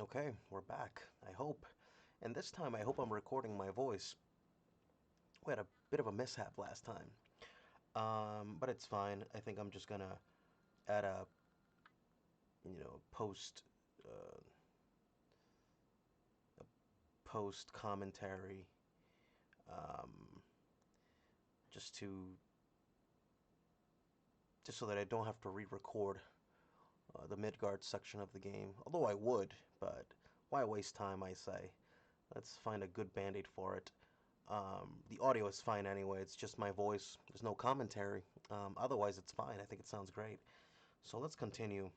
Okay, we're back, I hope. And this time I hope I'm recording my voice. We had a bit of a mishap last time. But it's fine. I think I'm just gonna add a, post, uh, a post commentary, um, just to, just so that I don't have to re-record the Midgard section of the game. Although I would, but why waste time, I say. Let's find a good band-aid for it. The audio is fine anyway, it's just my voice. There's no commentary. Otherwise, it's fine. I think it sounds great. So let's continue.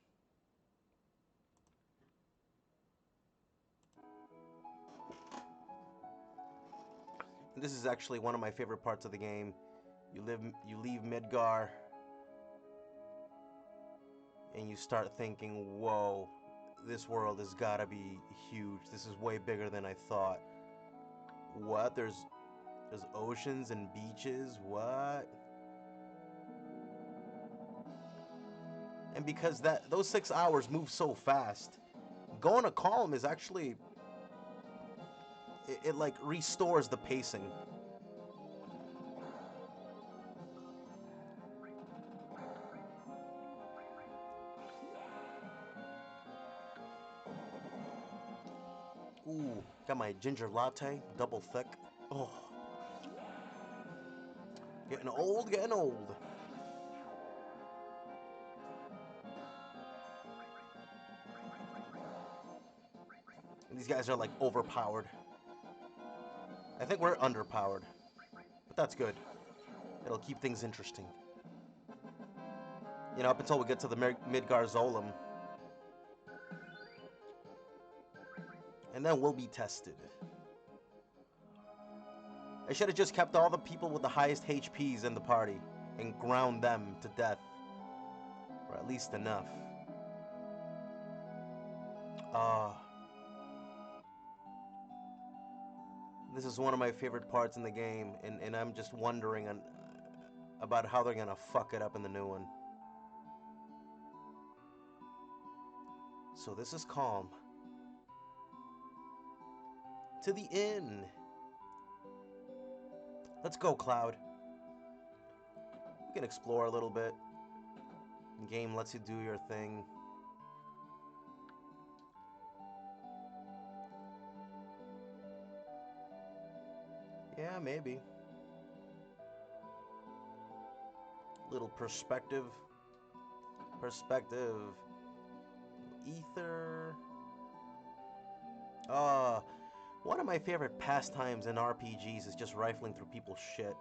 This is actually one of my favorite parts of the game. You leave Midgar, and you start thinking, whoa, this world has gotta be huge. This is way bigger than I thought. What? There's oceans and beaches? What? And because those 6 hours move so fast, going to calm is actually it like restores the pacing. Ooh, got my ginger latte, double thick. Oh, getting old, getting old. And these guys are like overpowered. I think we're underpowered, but that's good. It'll keep things interesting. Up until we get to the Midgar Zolom, and then we'll be tested. I should have just kept all the people with the highest HPs in the party and ground them to death, or at least enough. This is one of my favorite parts in the game, and I'm just wondering about how they're gonna fuck it up in the new one. So this is calm. To the inn. Let's go, Cloud. We can explore a little bit. The game lets you do your thing. Yeah, maybe. Little perspective. Perspective. Ether. One of my favorite pastimes in RPGs is just rifling through people's shit.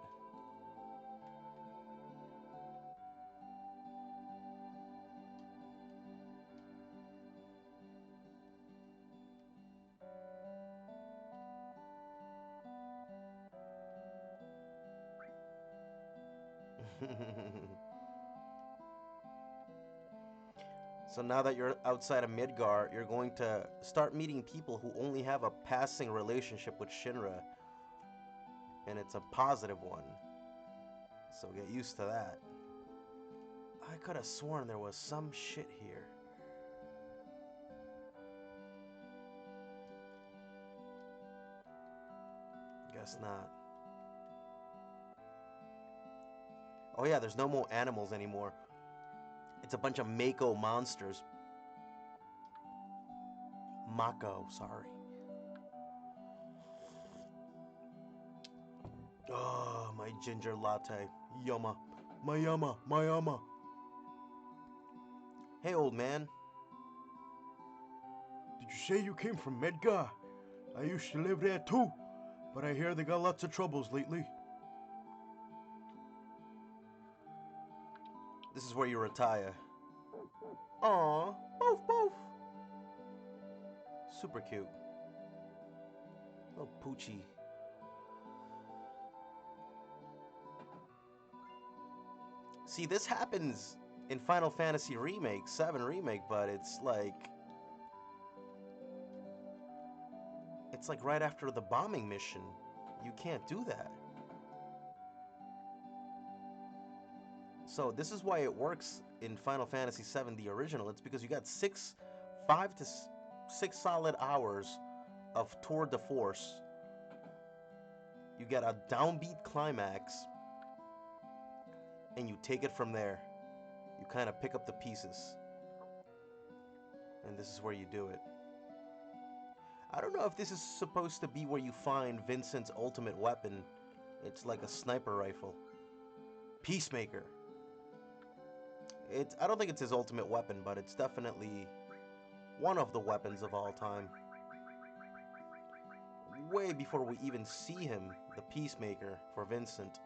So now that you're outside of Midgar, you're going to start meeting people who only have a passing relationship with Shinra, and it's a positive one. So get used to that. I could have sworn there was some shit here. Guess not. Oh yeah, there's no more animals anymore. It's a bunch of Mako monsters. Mako, sorry. Oh, my ginger latte. Yumma. My yumma. My yumma. Hey, old man. Did you say you came from Medgar? I used to live there too, but I hear they got lots of troubles lately. This is where you retire. Aw, boof boof. Super cute. Little Poochie. See, this happens in Final Fantasy Remake, 7 Remake, but it's like right after the bombing mission. You can't do that. So this is why it works in Final Fantasy VII, the original. It's because you got 5 to 6 solid hours of tour de force. You get a downbeat climax, and you take it from there. You kind of pick up the pieces, and this is where you do it. I don't know if this is supposed to be where you find Vincent's ultimate weapon. It's like a sniper rifle. Peacemaker. I don't think it's his ultimate weapon, but it's definitely one of the weapons of all time. Way before we even see him, the Peacemaker for Vincent.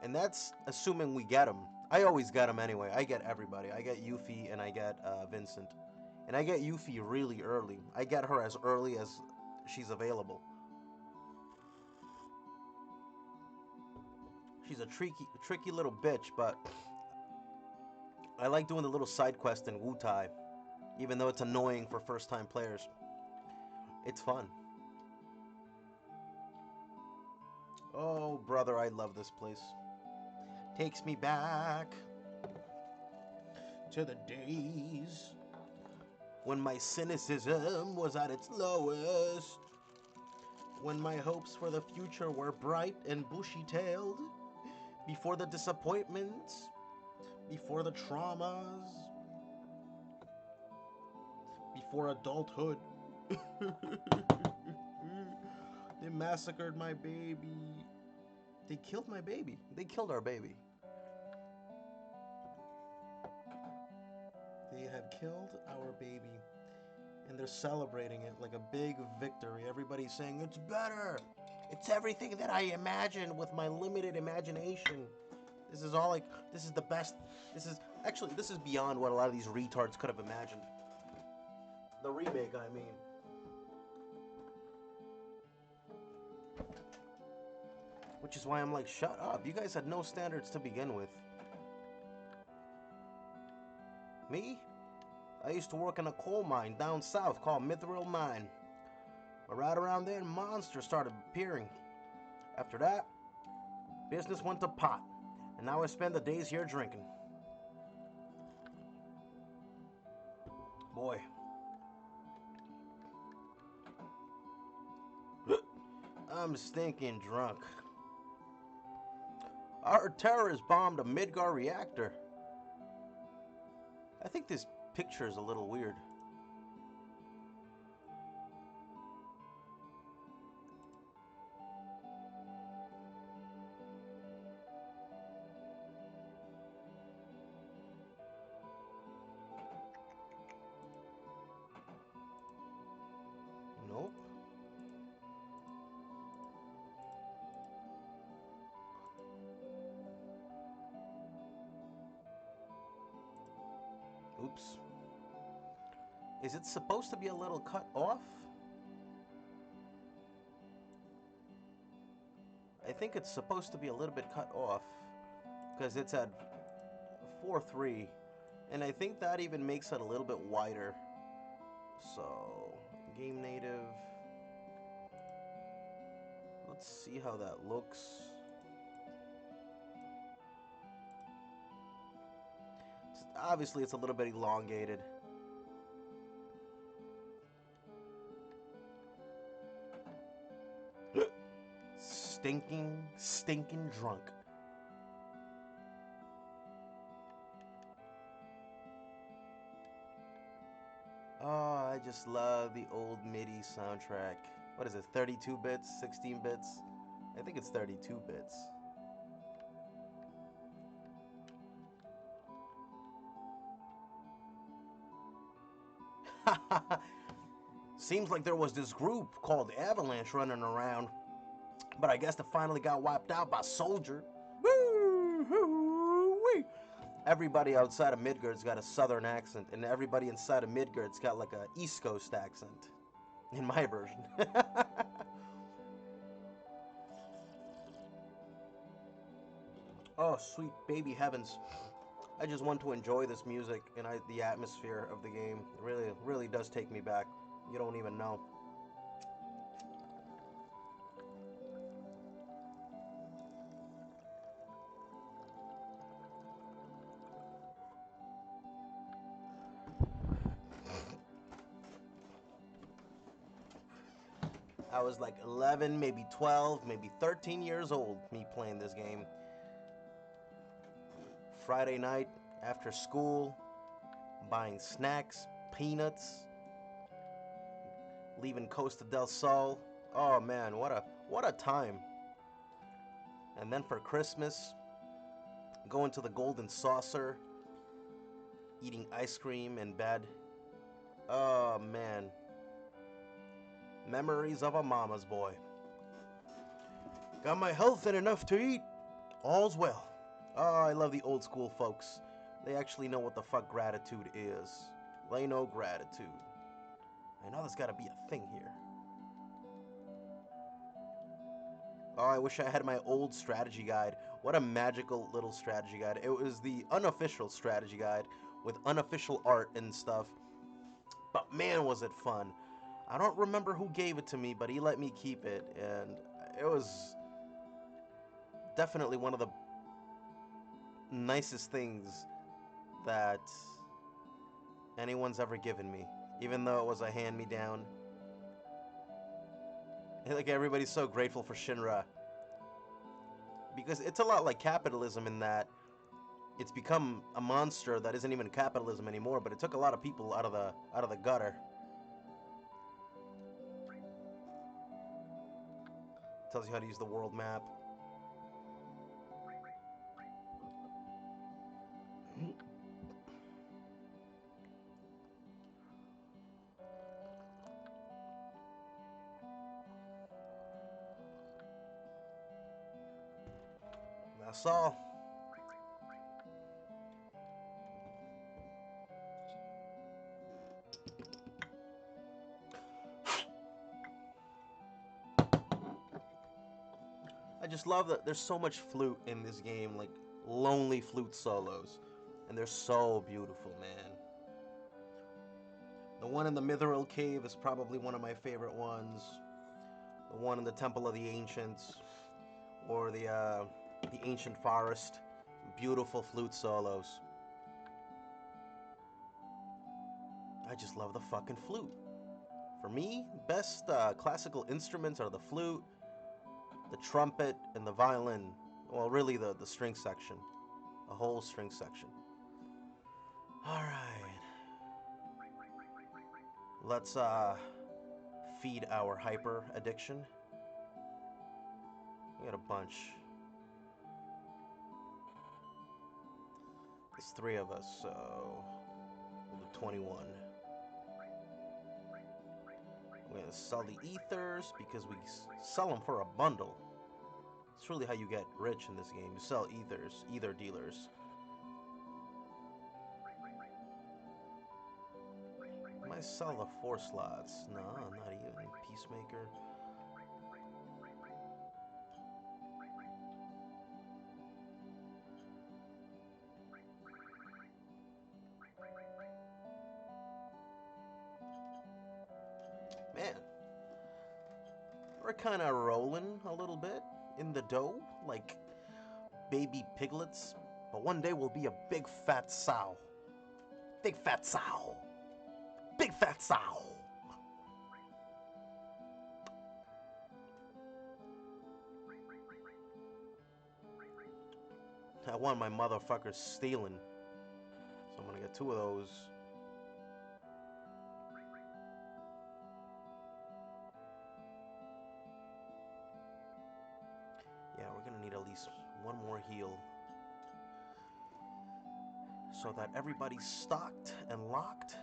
And that's assuming we get him. I always get him anyway. I get everybody. I get Yuffie and I get Vincent. And I get Yuffie really early. I get her as early as she's available. She's a tricky little bitch, but I like doing the little side quest in Wutai. Even though it's annoying for first-time players. It's fun. Oh, brother, I love this place. Takes me back to the days when my cynicism was at its lowest. When my hopes for the future were bright and bushy-tailed. Before the disappointments. Before the traumas. Before adulthood. They massacred my baby. They killed my baby. They killed our baby. They have killed our baby. And they're celebrating it like a big victory. Everybody's saying, it's better. It's everything that I imagined with my limited imagination. This is all like, this is the best. This is beyond what a lot of these retards could have imagined. The remake, I mean. Which is why I'm like, shut up. You guys had no standards to begin with. Me? I used to work in a coal mine down south called Mithril Mine. But right around then, monsters started appearing. After that, business went to pot. And now I spend the days here drinking. Boy. I'm stinking drunk. Our terrorists bombed a Midgar reactor. I think this picture is a little weird. Nope. Oops. Is it supposed to be a little cut off? I think it's supposed to be a little bit cut off because it's at 4:3, and I think that even makes it a little bit wider. So, game native. Let's see how that looks. Obviously, it's a little bit elongated. Stinking drunk. Oh, I just love the old MIDI soundtrack. What is it, 32 bits, 16 bits? I think it's 32 bits. Seems like there was this group called Avalanche running around, but I guess they finally got wiped out by Soldier. Woo-hoo-wee. Everybody outside of Midgard's got a southern accent, and everybody inside of Midgard's got like a East Coast accent. In my version. Oh, sweet baby heavens. I just want to enjoy this music and the atmosphere of the game. It really does take me back. You don't even know. I was like 11, maybe 12, maybe 13 years old, me playing this game. Friday night after school, buying snacks, peanuts, leaving Costa del Sol. Oh man, what a time. And then for Christmas, going to the Golden Saucer, eating ice cream in bed. Oh man, memories of a mama's boy. Got my health and enough to eat. All's well. Oh, I love the old school folks. They actually know what the fuck gratitude is. They know gratitude. I know there's gotta be a thing here. Oh, I wish I had my old strategy guide. What a magical little strategy guide. It was the unofficial strategy guide with unofficial art and stuff. But man, was it fun. I don't remember who gave it to me, but he let me keep it. And it was definitely one of the nicest things that anyone's ever given me. Even though it was a hand-me-down. Like, everybody's so grateful for Shinra. Because it's a lot like capitalism in that it's become a monster that isn't even capitalism anymore, but it took a lot of people out of the gutter. Tells you how to use the world map. That's all. I just love that there's so much flute in this game, like lonely flute solos. And they're so beautiful, man. The one in the Mithril Cave is probably one of my favorite ones. The one in the Temple of the Ancients, or the Ancient Forest. Beautiful flute solos. I just love the fucking flute. For me, best classical instruments are the flute, the trumpet, and the violin. Well, really the string section. The whole string section. Alright. Let's feed our hyper addiction. We got a bunch. There's 3 of us, so we'll do 21. We're gonna sell the ethers because we sell them for a bundle. It's really how you get rich in this game. You sell ethers, ether dealers. Might sell the 4 slots. No, not even. Peacemaker. Man, we're kind of rolling a little bit in the dough, like baby piglets. But one day we'll be a big fat sow. Big fat sow. Big fat sow. I want my motherfuckers stealing. So I'm gonna get 2 of those. Yeah, we're gonna need at least 1 more heal. So that everybody's stocked and locked.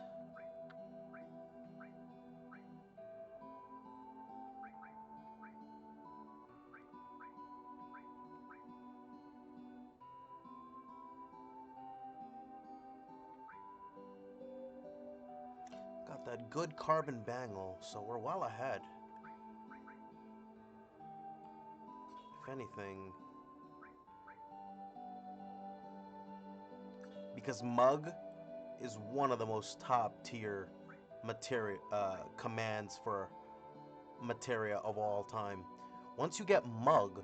Got that good carbon bangle, so we're well ahead. If anything, because Mug is one of the most top tier materia commands for materia of all time. Once you get Mug,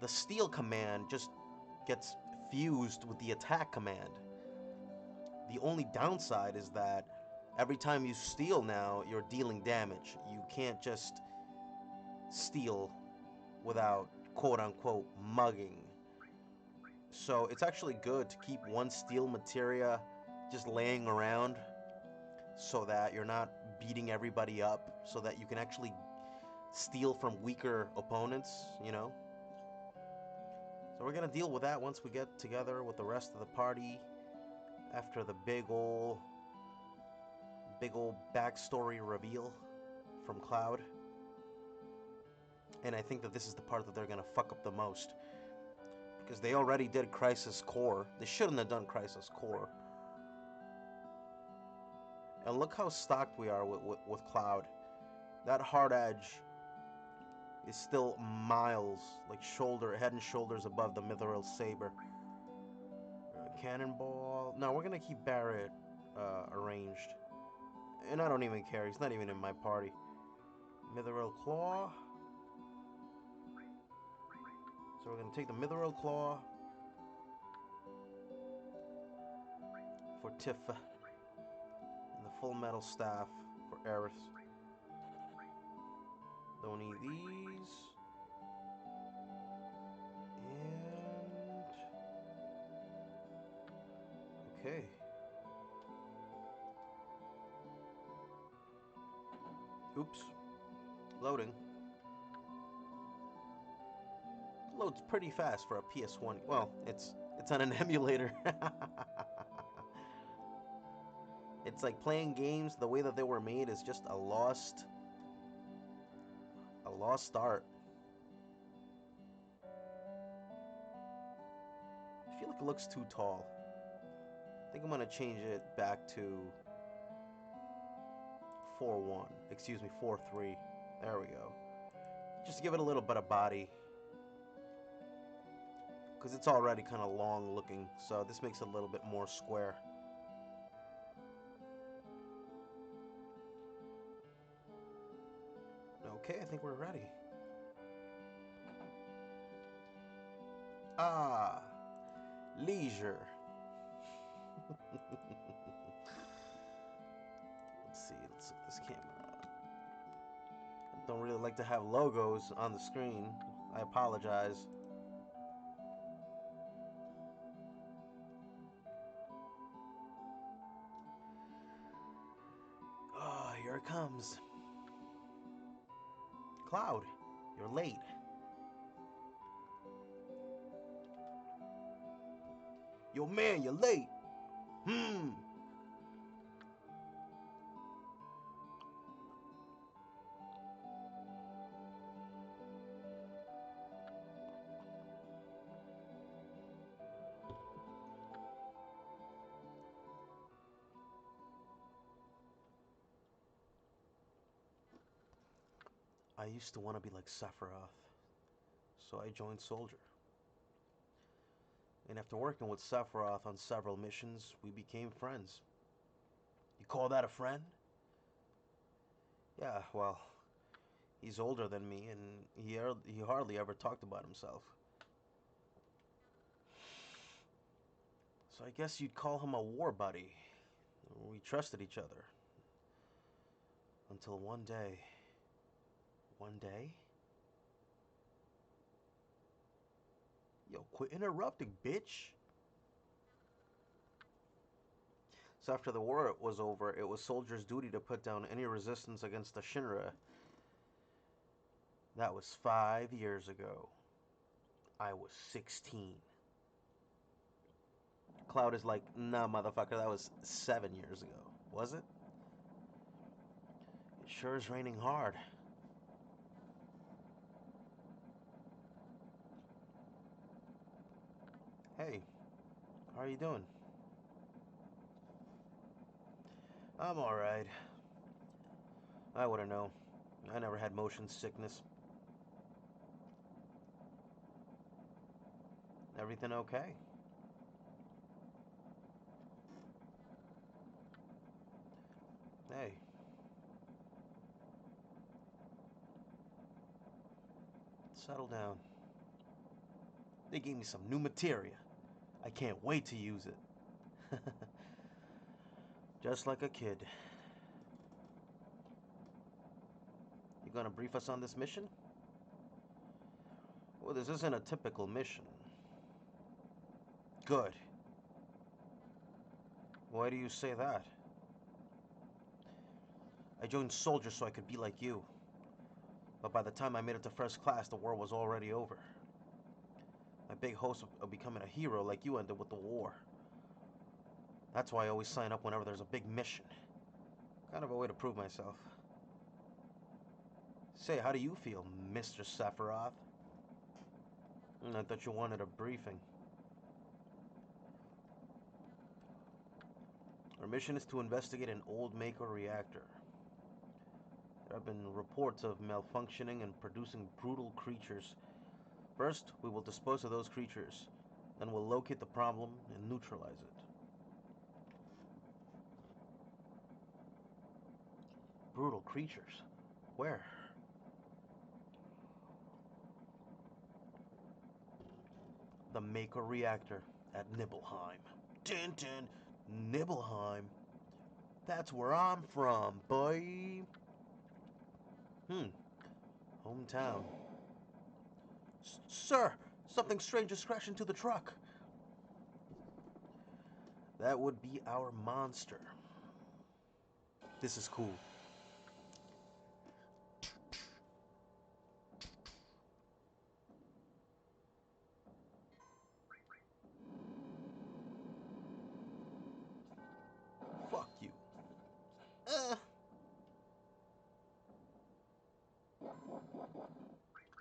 the Steel command just gets fused with the attack command. The only downside is that every time you steal now, you're dealing damage. You can't just steal without quote unquote mugging. So it's actually good to keep one steel materia just laying around so that you're not beating everybody up, so that you can actually steal from weaker opponents, you know? So we're gonna deal with that once we get together with the rest of the party after the big old backstory reveal from Cloud. And I think that this is the part that they're gonna fuck up the most. Because they already did Crisis Core. They shouldn't have done Crisis Core. And look how stocked we are with Cloud. That hard edge is still miles, like head and shoulders above the Mithril Saber. Cannonball. No, we're gonna keep Barret arranged. And I don't even care. He's not even in my party. Mithril Claw. So we're gonna take the Mithril Claw for Tifa and the Full Metal Staff for Aerith. Don't need these. And okay. Oops. Loading. Loads pretty fast for a PS1. Well, it's on an emulator. It's like playing games the way that they were made is just a lost art. I feel like it looks too tall. I think I'm gonna change it back to 4:1. Excuse me, 4:3. There we go. Just to give it a little bit of body. Because it's already kind of long looking, so this makes it a little bit more square. Okay, I think we're ready. Ah, leisure. Let's see, let's look at this camera. I don't really like to have logos on the screen. I apologize. Oh, here it comes. Cloud, you're late. Yo, man, you're late. I used to want to be like Sephiroth, so I joined Soldier. And after working with Sephiroth on several missions, we became friends. You call that a friend? Yeah, well, he's older than me, and he hardly ever talked about himself. So I guess you'd call him a war buddy. We trusted each other. Until one day. One day? Yo, quit interrupting, bitch! So after the war was over, it was Soldier's duty to put down any resistance against the Shinra. That was 5 years ago. I was 16. Cloud is like, nah, motherfucker, that was 7 years ago. Was it? It sure is raining hard. Hey, how are you doing? I'm alright. I wouldn't know. I never had motion sickness. Everything okay? Hey. Settle down. They gave me some new materia. I can't wait to use it. Just like a kid. You gonna brief us on this mission? Well, this isn't a typical mission. Good. Why do you say that? I joined soldiers so I could be like you. But by the time I made it to first class, the war was already over. My big hopes of becoming a hero like you ended with the war. That's why I always sign up whenever there's a big mission. Kind of a way to prove myself. Say, how do you feel, Mr. Sephiroth? I thought you wanted a briefing. Our mission is to investigate an old Mako reactor. There have been reports of malfunctioning and producing brutal creatures. First, we will dispose of those creatures. Then we'll locate the problem and neutralize it. Brutal creatures? Where? The Mako reactor at Nibelheim. Dun dun! Nibelheim? That's where I'm from, boy! Hometown. Sir! Something strange just crashed into the truck. That would be our monster. This is cool. Fuck you.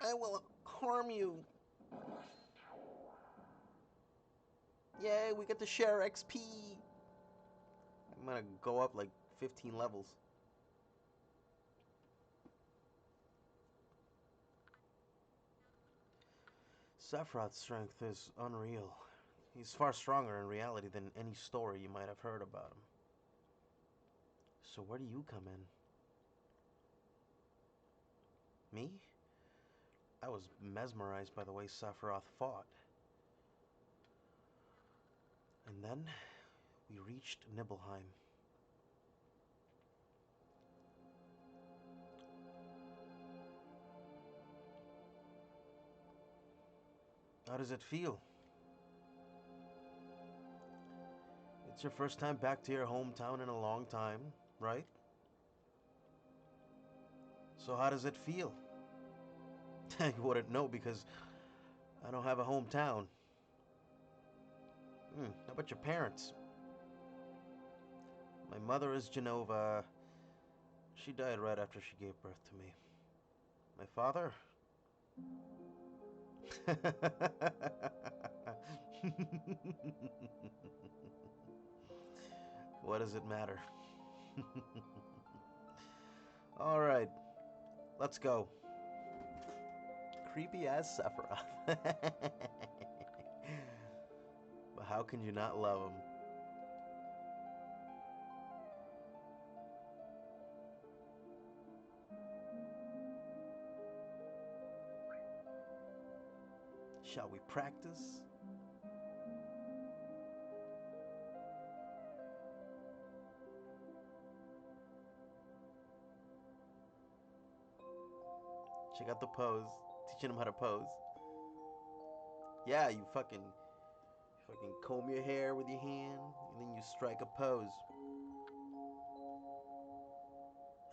I will harm you. Yay, we get to share XP. I'm gonna go up like 15 levels. Sephiroth's strength is unreal. He's far stronger in reality than any story you might have heard about him. So where do you come in? Me? I was mesmerized by the way Sephiroth fought. And then we reached Nibelheim. How does it feel? It's your first time back to your hometown in a long time, right? So how does it feel? You wouldn't know because I don't have a hometown. How about your parents? My mother is Genova. She died right after she gave birth to me. My father? What does it matter? Alright, let's go. Creepy ass Sephiroth. But how can you not love him? Shall we practice? Check out the pose. Teaching him how to pose. Yeah, you fucking comb your hair with your hand, and then you strike a pose.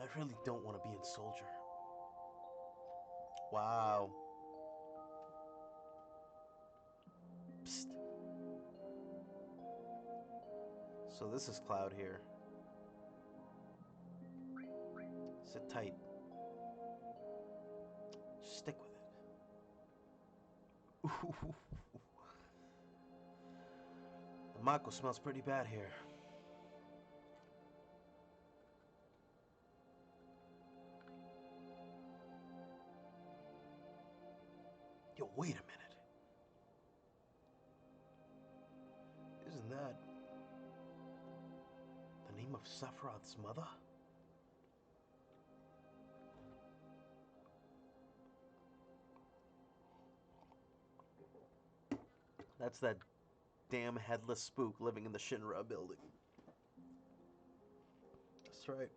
I really don't want to be in Soldier. Wow. Psst. So this is Cloud here. Sit tight. Just stick with it. The Mako smells pretty bad here. Yo, wait a minute. Isn't that the name of Sephiroth's mother? That's that damn headless spook living in the Shinra building. That's right.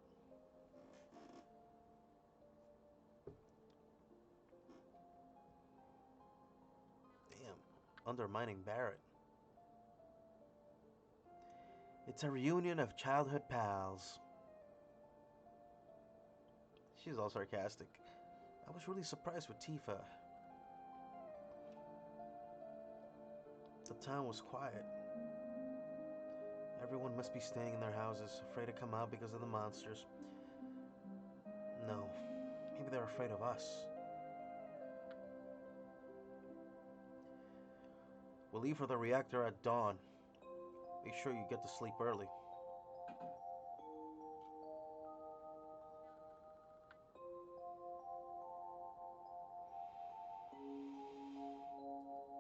undermining Barrett. It's a reunion of childhood pals. She's all sarcastic. I was really surprised with Tifa. The town was quiet. Everyone must be staying in their houses, afraid to come out because of the monsters. No, maybe they're afraid of us. We'll leave for the reactor at dawn. Make sure you get to sleep early.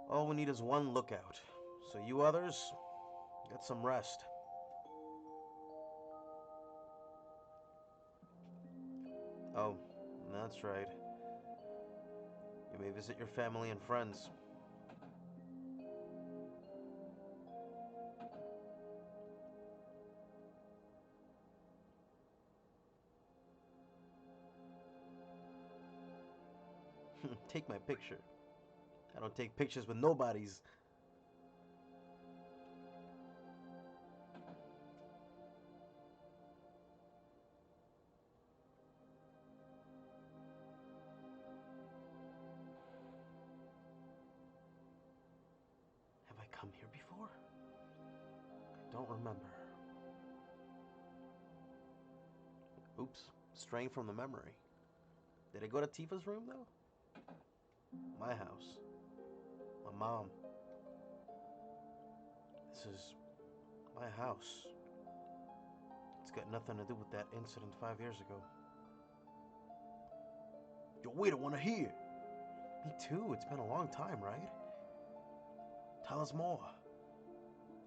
All we need is one lookout. So you others, get some rest. Oh, that's right. You may visit your family and friends. Take my picture. I don't take pictures with nobodies. Have I come here before? I don't remember. Oops, straying from the memory. Did I go to Tifa's room though? My house. My mom. This is my house. It's got nothing to do with that incident 5 years ago. Yo, we don't want to hear. Me too, it's been a long time, right? Tell us more.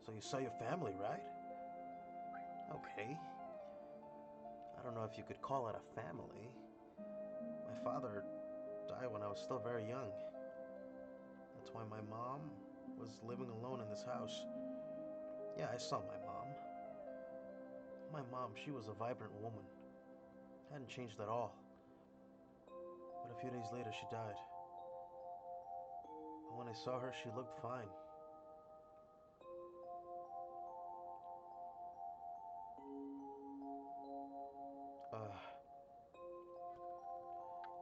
So you saw your family, right? Okay. I don't know if you could call it a family. My father died when I was still very young. That's why my mom was living alone in this house. Yeah, I saw my mom. My mom, she was a vibrant woman. Hadn't changed at all. But a few days later, she died. And when I saw her, she looked fine.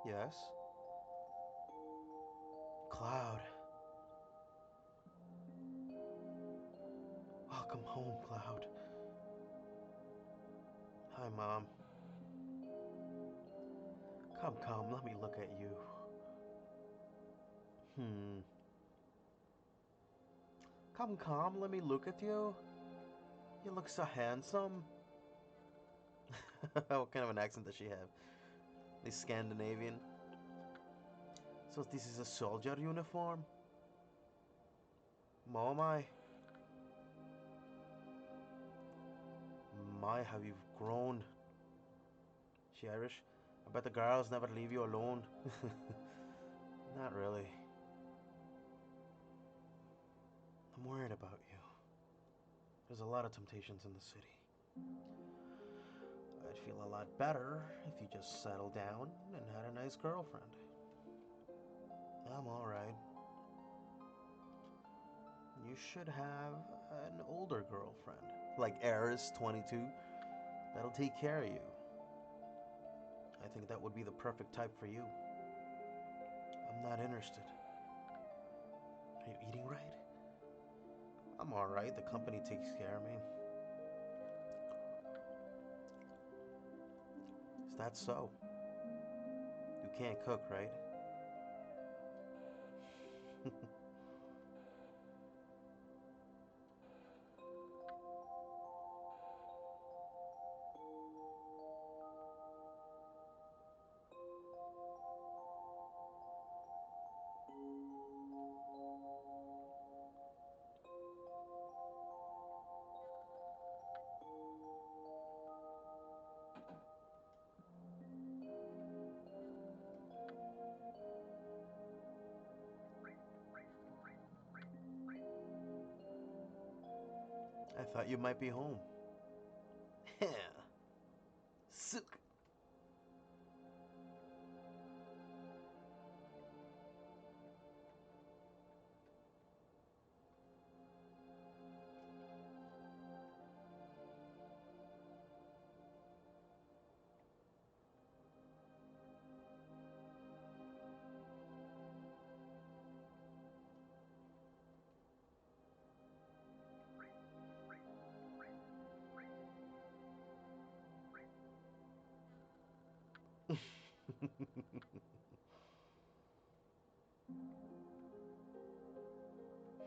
Yes? Cloud. Welcome home, Cloud. Hi, Mom. Come, let me look at you. Hmm. Come, let me look at you. You look so handsome. What kind of an accent does she have? Is Scandinavian? So this is a soldier uniform? My. My, how you've grown. She Irish? I bet the girls never leave you alone. Not really. I'm worried about you. There's a lot of temptations in the city. I'd feel a lot better if you just settled down and had a nice girlfriend. I'm alright. You should have an older girlfriend. Like Eris, 22. That'll take care of you. I think that would be the perfect type for you. I'm not interested. Are you eating right? I'm alright. The company takes care of me. Is that so? You can't cook, right? I thought you might be home. Yeah. Sook.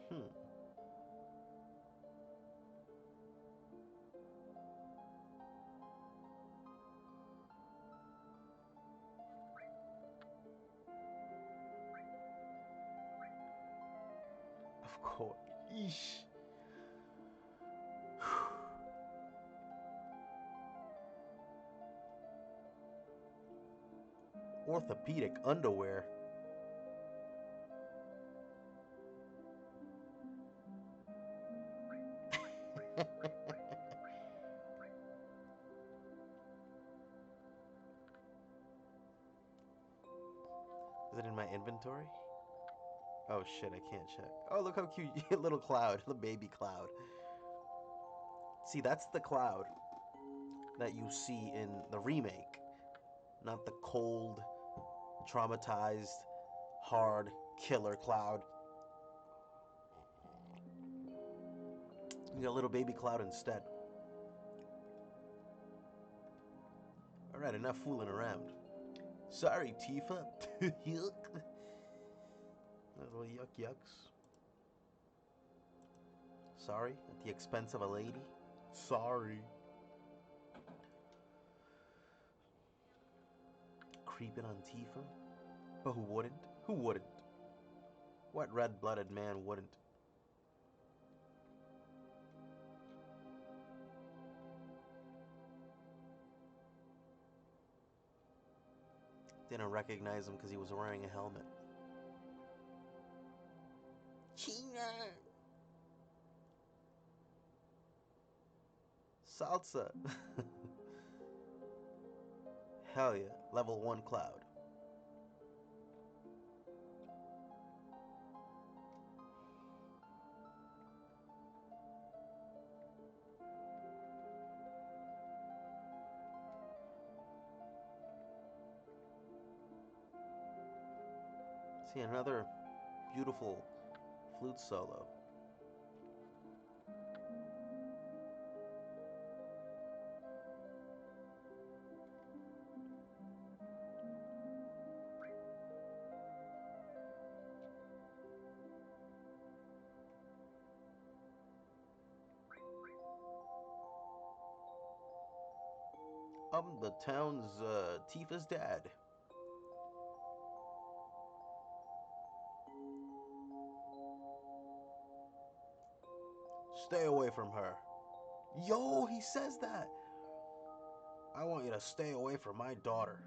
Hmm. Of course. Yeesh. Orthopedic underwear. Is it in my inventory? Oh shit, I can't check. Oh, look how cute. Little cloud. Little baby cloud. See, that's the cloud that you see in the remake, not the cold, traumatized, hard killer cloud. You got a little baby cloud instead. Alright, enough fooling around. Sorry, Tifa. Yuck. Little yuck yucks. Sorry, at the expense of a lady. Sorry. Creeping on Tifa? But who wouldn't? Who wouldn't? What red-blooded man wouldn't? Didn't recognize him because he was wearing a helmet. Cheater! Salsa! Hell yeah, level 1 cloud. See, another beautiful flute solo. I'm the town's Tifa's dad. Stay away from her. Yo, he says that. I want you to stay away from my daughter.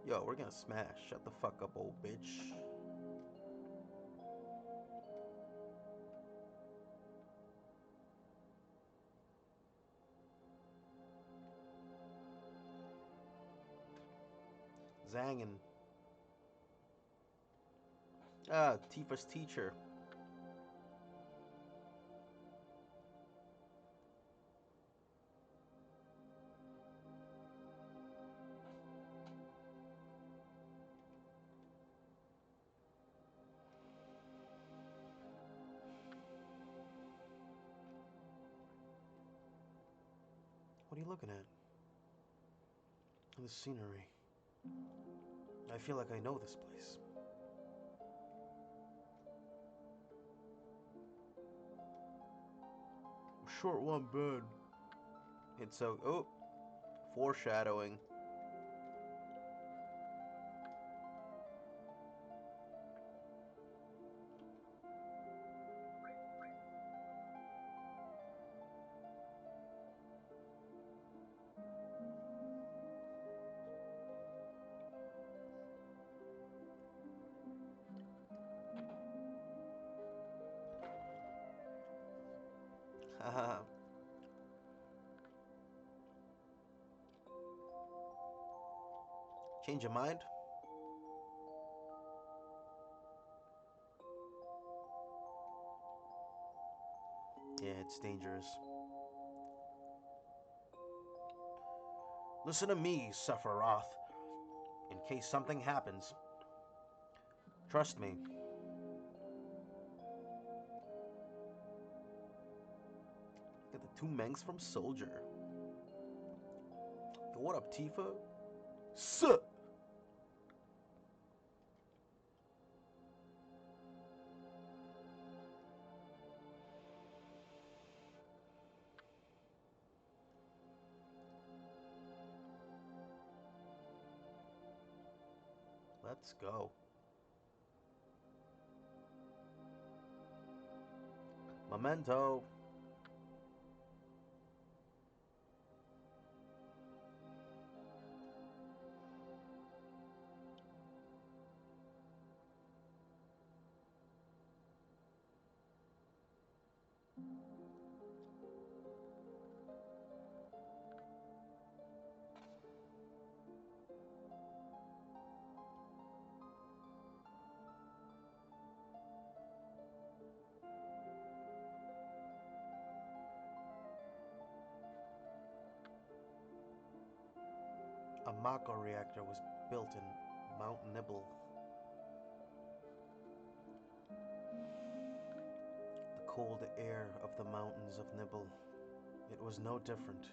Yo, we're gonna smash. Shut the fuck up, old bitch. Zangin. Ah, Tifa's teacher. What are you looking at? The scenery. I feel like I know this place. Short one bed. It's so. Oh, foreshadowing. Haha. Change your mind? Yeah, it's dangerous. Listen to me, Sephiroth. In case something happens. Trust me. Get the two Mengs from Soldier. What up, Tifa? Suh! Let's go. Memento. A Mako reactor was built in Mount Nibble. The cold air of the mountains of Nibble. It was no different.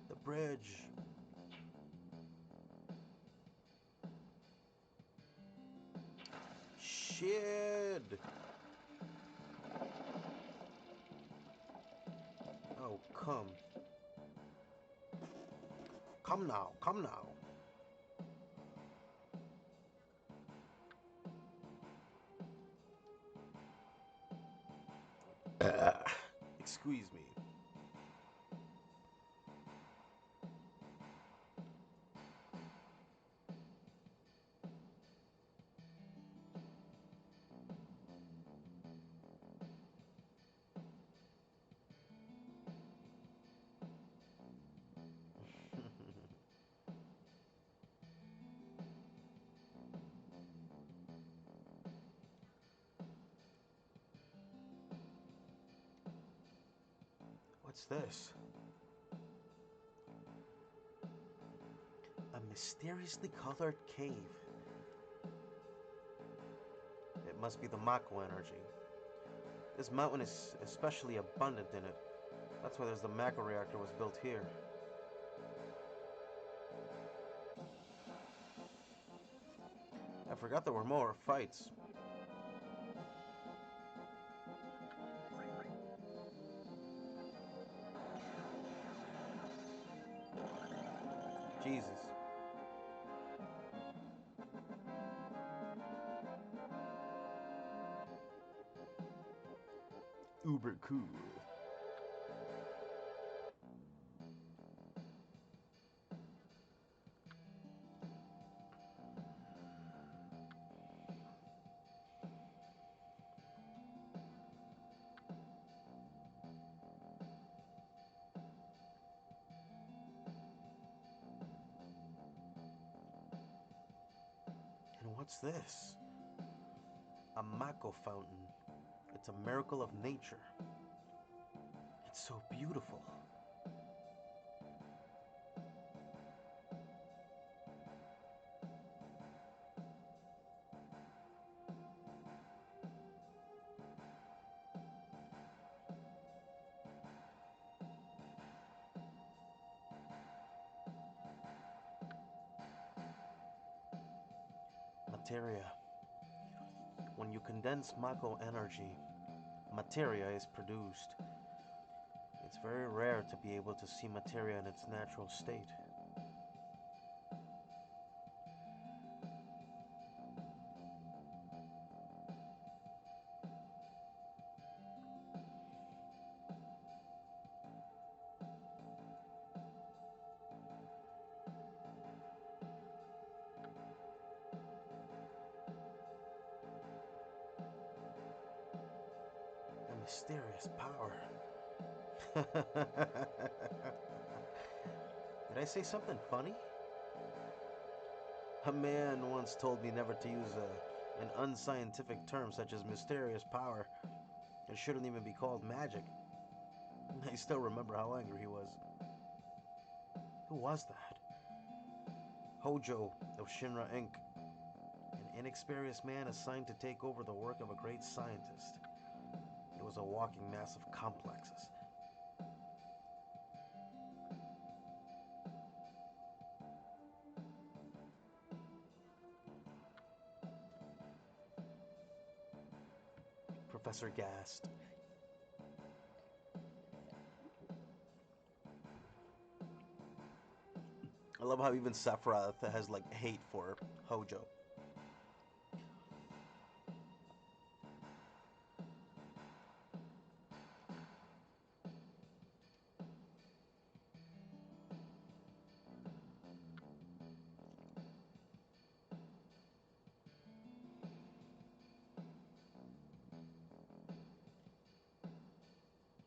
The bridge. Shit! Oh, come. Come now, come now. Excuse me. What's this? A mysteriously colored cave. It must be the Mako energy. This mountain is especially abundant in it. That's why there's the Mako reactor was built here. I forgot there were more fights. Jesus. Uber cool. And what's this? A Mako fountain. It's a miracle of nature. It's so beautiful. Materia. When you condense Mako energy, materia is produced. It's very rare to be able to see materia in its natural state. A mysterious power. Did I say something funny? A man once told me never to use an unscientific term such as mysterious power. It shouldn't even be called magic. I still remember how angry he was. Who was that? Hojo of Shinra Inc., an inexperienced man assigned to take over the work of a great scientist. It was a walking mass of complexes. Professor gasped. I love how even Sephiroth has like hate for Hojo.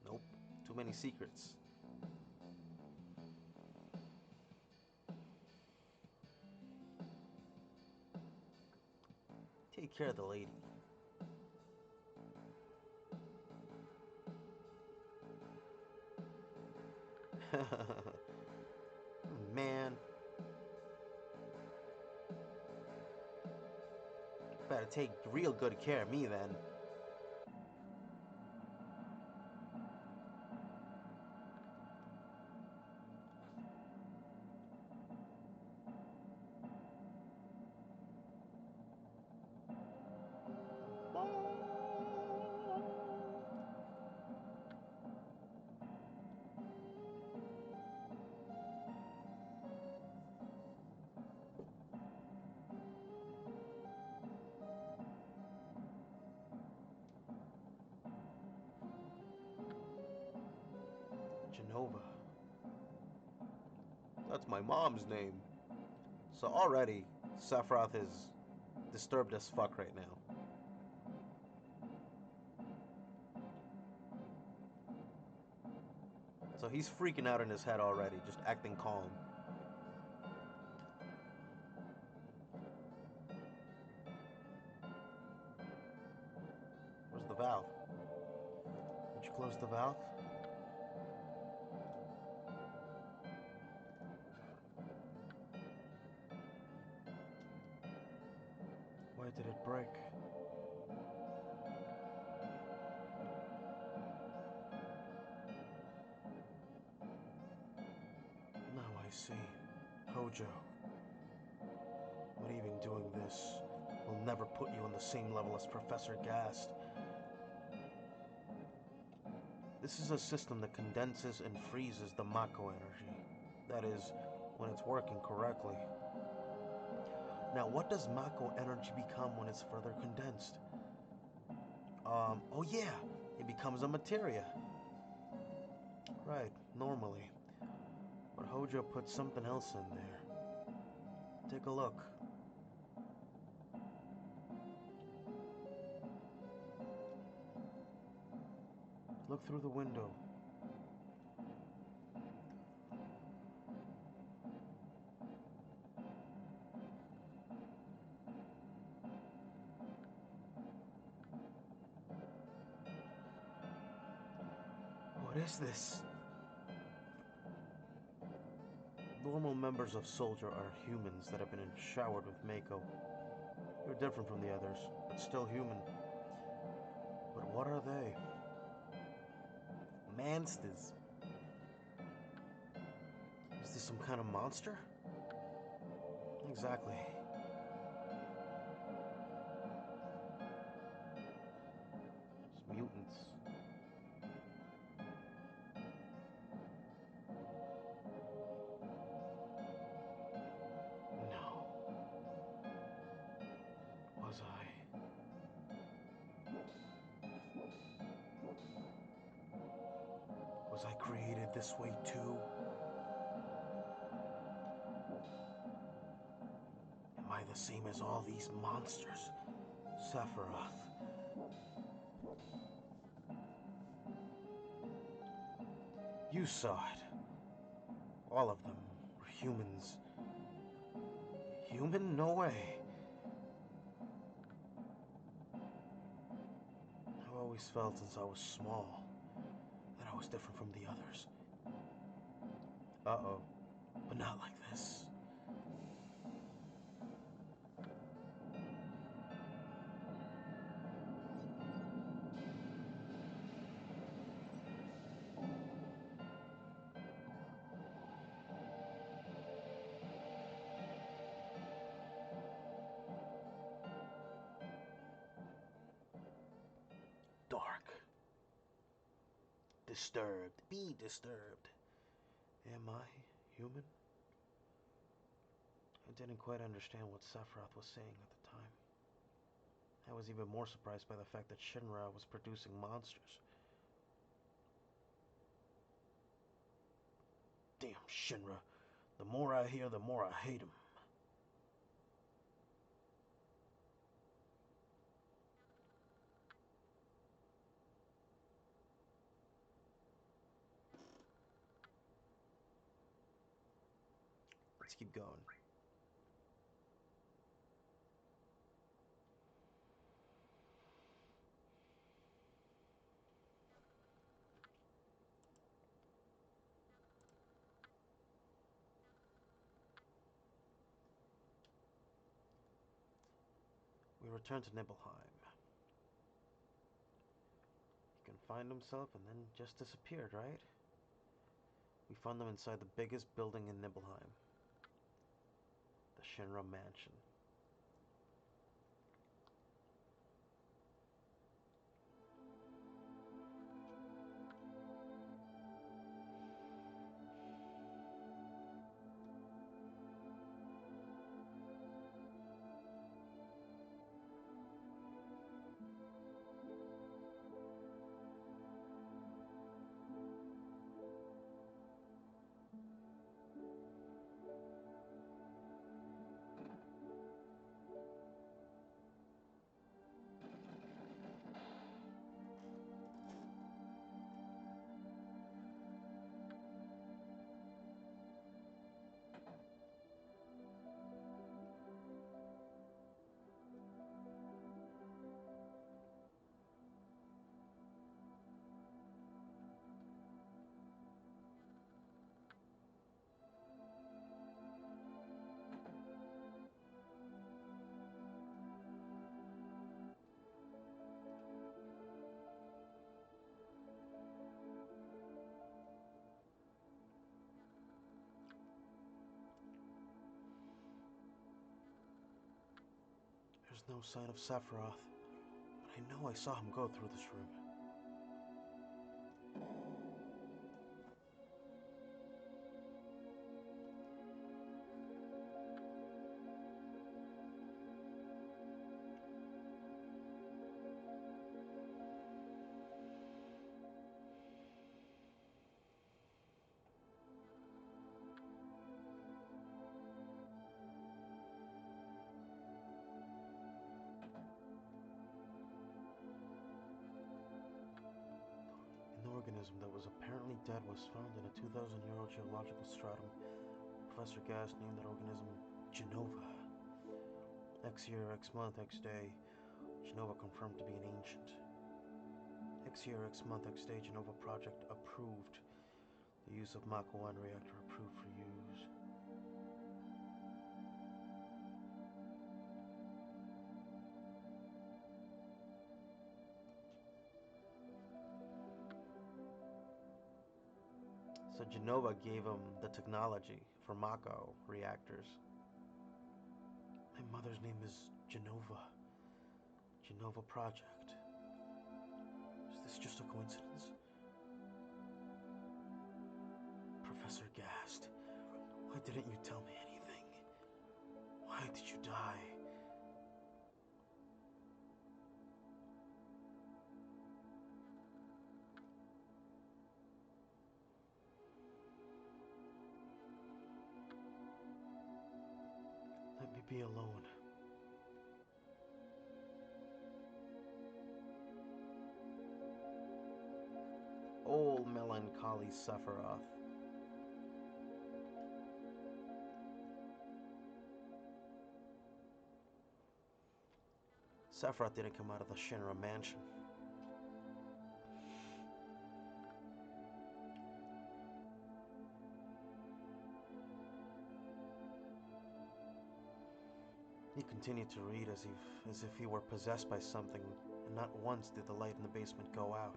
Nope, too many secrets. Take care of the lady. Man, better take real good care of me then. Genova. That's my mom's name. So already, Sephiroth is disturbed as fuck right now. So he's freaking out in his head already, just acting calm. Where's the valve? Did you close the valve? Why did it break? Now I see. Hojo, leaving doing this will never put you on the same level as Professor Gast. This is a system that condenses and freezes the Mako energy. That is, when it's working correctly. Now, what does Mako energy become when it's further condensed? Oh yeah, it becomes a materia. Right, normally. But Hojo put something else in there. Take a look. Look through the window. What is this? Normal members of Soldier are humans that have been showered with Mako. You're different from the others, but still human. But what are they? Monsters. Is this some kind of monster? Exactly. It's mutants. No. Was I? Was I created this way too? Am I the same as all these monsters? Sephiroth. You saw it. All of them were humans. Human? No way. I've always felt since I was small that I was different from the others. Uh-oh. But not like this. Dark. Disturbed. Be disturbed. Am I human? I didn't quite understand what Sephiroth was saying at the time. I was even more surprised by the fact that Shinra was producing monsters. Damn Shinra. The more I hear, the more I hate him. Let's keep going. We return to Nibelheim. He confined himself and then just disappeared, right? We found them inside the biggest building in Nibelheim. The Shinra Mansion. There's no sign of Sephiroth, but I know I saw him go through this room. An organism that was apparently dead was found in a 2,000-year-old geological stratum. Professor Gas named that organism Genova. X year, X month, X day, Genova confirmed to be an ancient. X year, X month, X day, Genova project approved. The use of Mach 1 reactor approved for use. So Genova gave him the technology for Mako reactors. My mother's name is Genova. Genova Project. Is this just a coincidence? Professor Gast, why didn't you tell me anything? Why did you die? Let me be alone. Old melancholy Sephiroth. Sephiroth didn't come out of the Shinra mansion. He continued to read as if he were possessed by something, and not once did the light in the basement go out.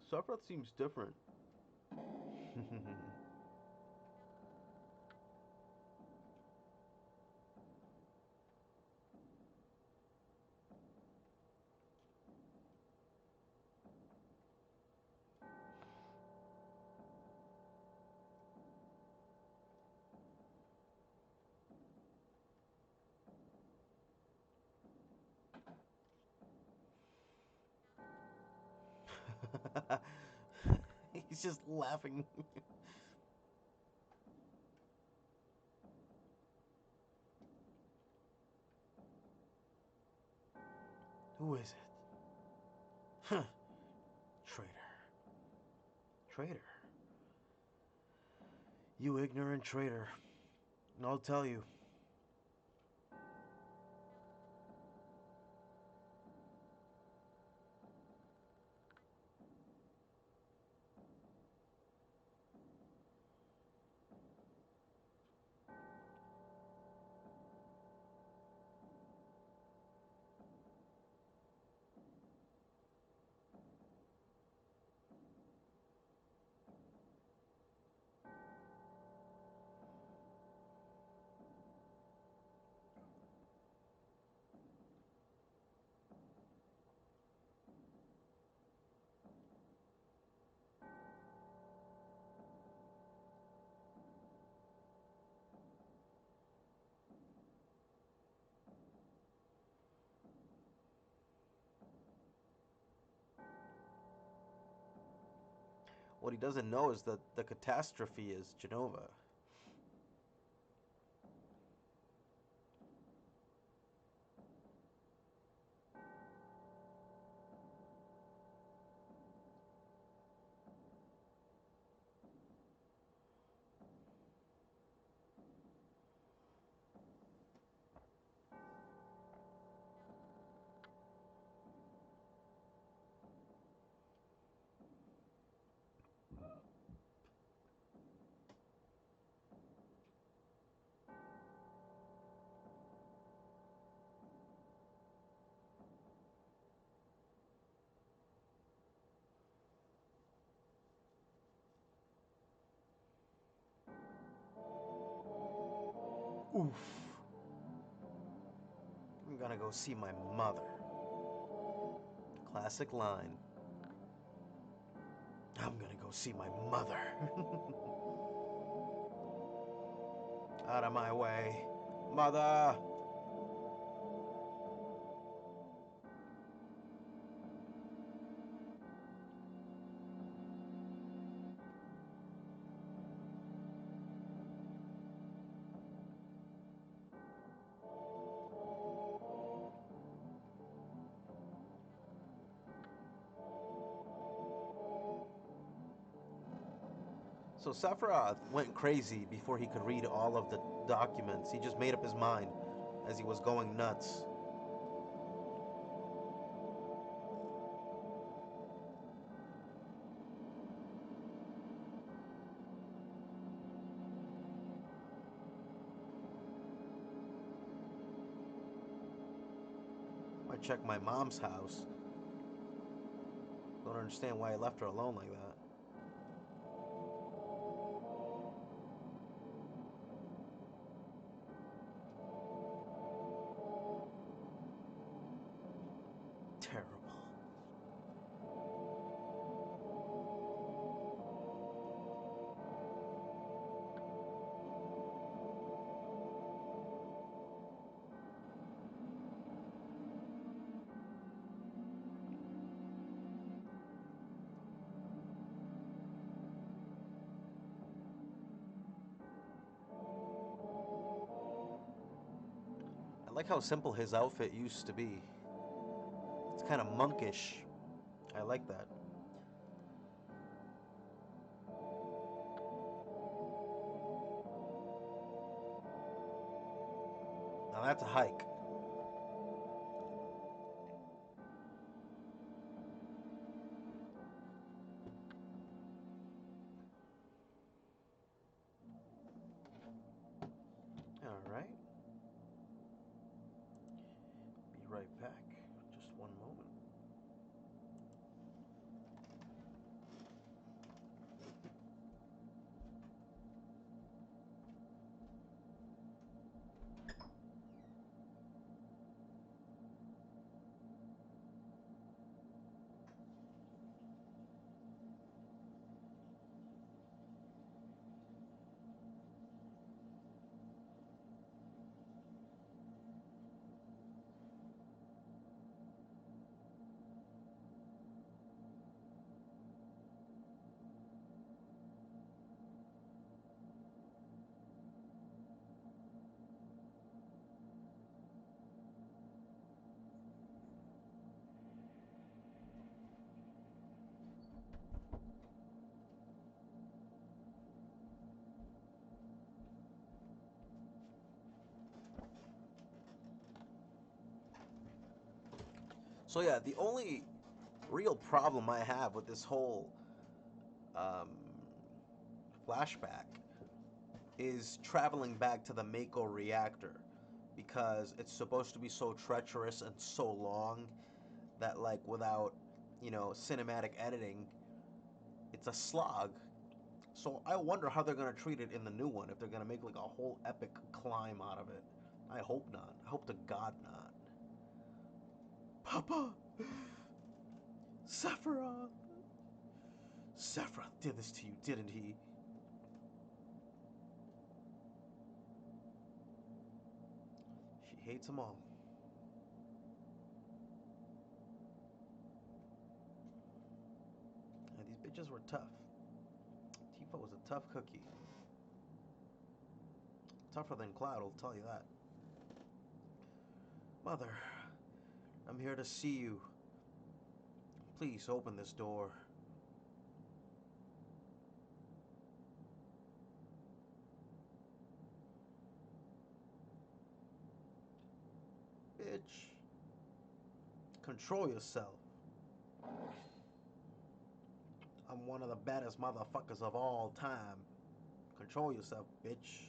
Sephiroth seems different. He's just laughing. Who is it? Huh. Traitor. Traitor. You ignorant traitor. And I'll tell you. What he doesn't know is that the catastrophe is Genova. Oof. I'm gonna go see my mother. Classic line. I'm gonna go see my mother. Out of my way. Mother! So Sephiroth went crazy before he could read all of the documents. He just made up his mind as he was going nuts. I checked my mom's house. Don't understand why I left her alone like that. Terrible. like how simple his outfit used to be. It's kind of monkish. I like that. Now that's a hike. All right. Be right back. Just one moment. So yeah, the only real problem I have with this whole um, flashback is traveling back to the Mako reactor because it's supposed to be so treacherous and so long that like without cinematic editing, it's a slog. So I wonder how they're gonna treat it in the new one. If they're gonna make like a whole epic climb out of it. I hope not. I hope to God not. Papa, Sephiroth. Sephiroth did this to you, didn't he? She hates them all. Yeah, these bitches were tough. Tifa was a tough cookie. Tougher than Cloud, I'll tell you that. Mother, I'm here to see you. Please open this door. Bitch. Control yourself. I'm one of the baddest motherfuckers of all time. Control yourself, bitch.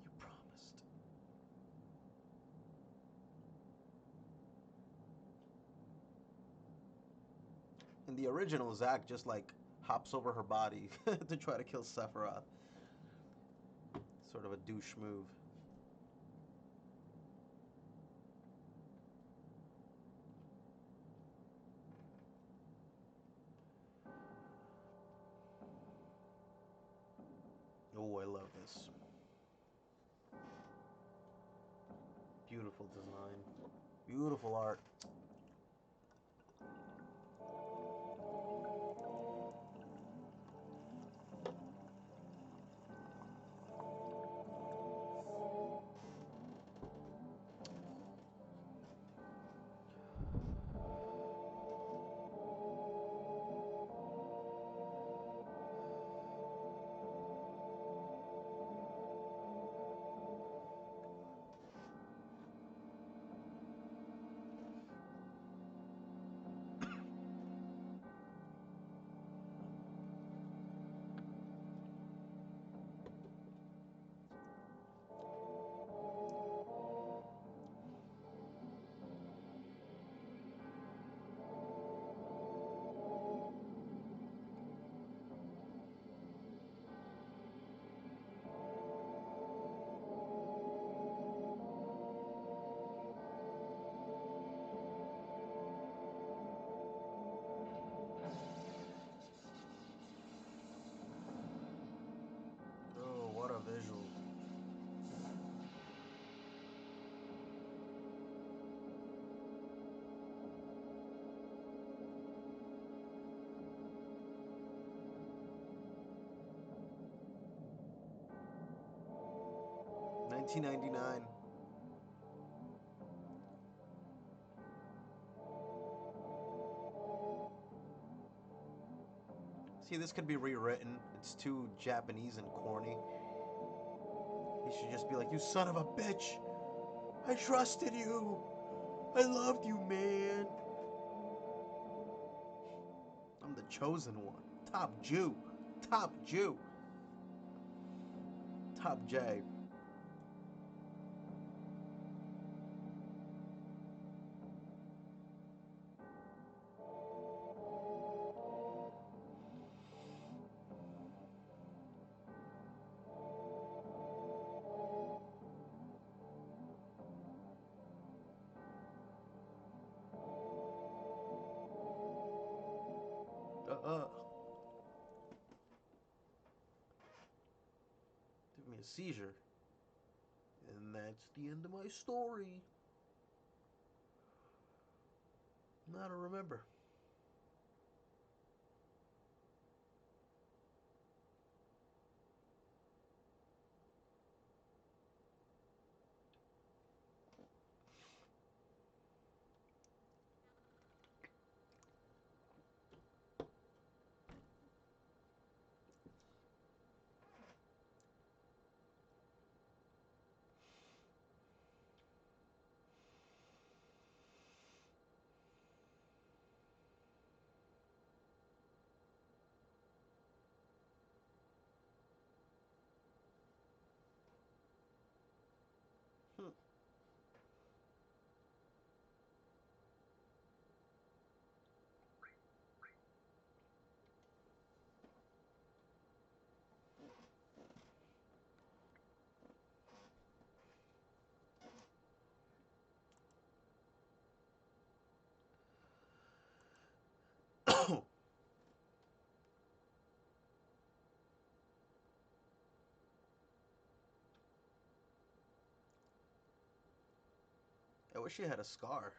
You promised. In the original, Zack just like hops over her body to try to kill Sephiroth. Sort of a douche move. Oh, I love this. Beautiful design. Beautiful art. 1999. See, this could be rewritten. It's too Japanese and corny. He should just be like, "You son of a bitch! I trusted you! I loved you, man! I'm the chosen one. Top Jew! Top Jew! Top J." Uh-uh. Give me a seizure. And that's the end of my story. Now to remember. Hmm. I wish she had a scar.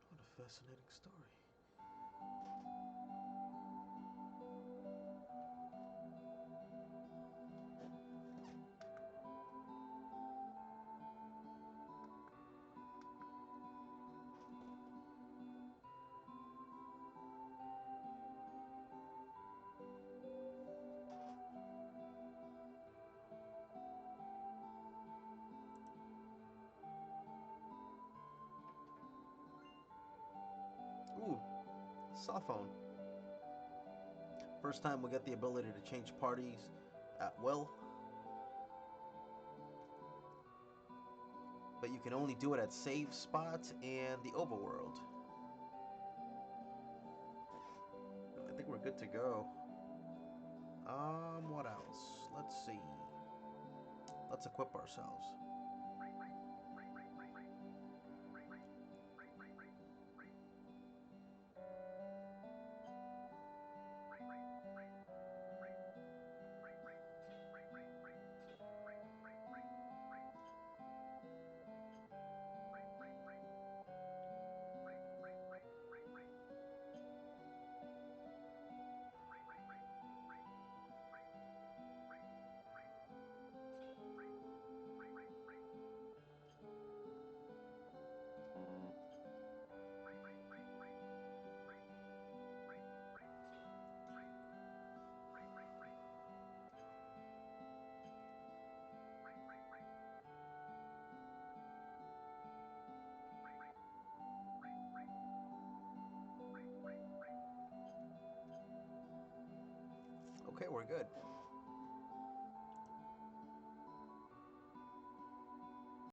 What a fascinating story. Ooh, cell phone. First time we get the ability to change parties at will, but you can only do it at save spots and the overworld. I think we're good to go. What else? Let's see. Let's equip ourselves. Okay, we're good.